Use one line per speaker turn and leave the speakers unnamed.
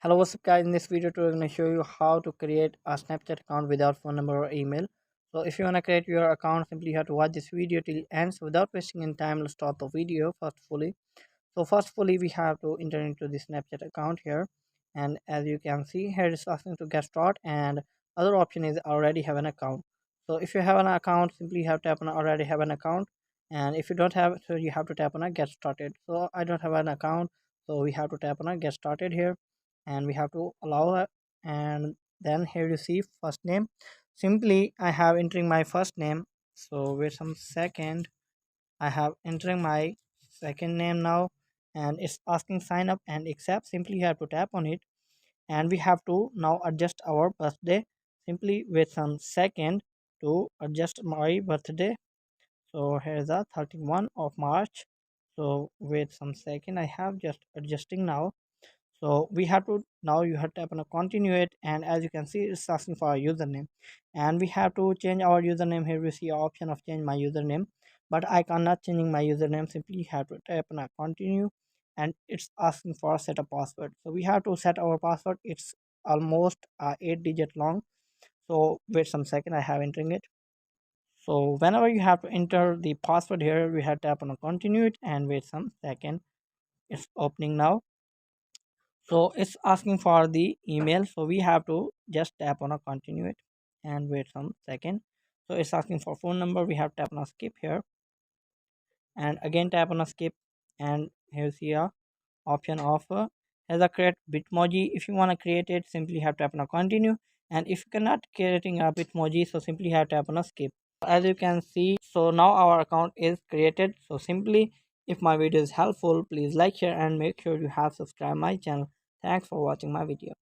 Hello, what's up guys? In this video today I'm going to show you how to create a Snapchat account without phone number or email. So if you want to create your account, simply you have to watch this video till end. So without wasting any time, let's start the video firstly. So firstly we have to enter into the Snapchat account here, and as you can see here it's asking to get started, and other option is already have an account. So if you have an account, simply you have to tap on already have an account, and if you don't have, so you have to tap on a get started. So I don't have an account, so we have to tap on a get started here, and we have to allow it. And then here you see first name. Simply I have entering my first name, so wait some second. I have entering my second name now, and it's asking sign up and accept. Simply you have to tap on it, and we have to now adjust our birthday. Simply wait some second to adjust my birthday. So here's the 31 of March. So wait some second, I have just adjusting now. So we have to now you have to tap on a continue it, and as you can see it's asking for a username, and we have to change our username. Here we see an option of change my username, but I cannot changing my username. Simply have to tap on a continue, and it's asking for set a password. So we have to set our password. It's almost 8 digit long. So wait some second, I have entering it. So whenever you have to enter the password here, we have to tap on a continue it and wait some second. It's opening now. So it's asking for the email, so we have to just tap on a continue it and wait some second. So it's asking for phone number, we have to tap on a skip here, and again tap on a skip, and here's the option of has a create bitmoji. If you want to create it, simply have to tap on a continue, and if you cannot creating a bitmoji, so simply have to tap on a skip. As you can see, so now our account is created. So simply, if my video is helpful, please like, share, and make sure you have subscribed my channel. Thanks for watching my video.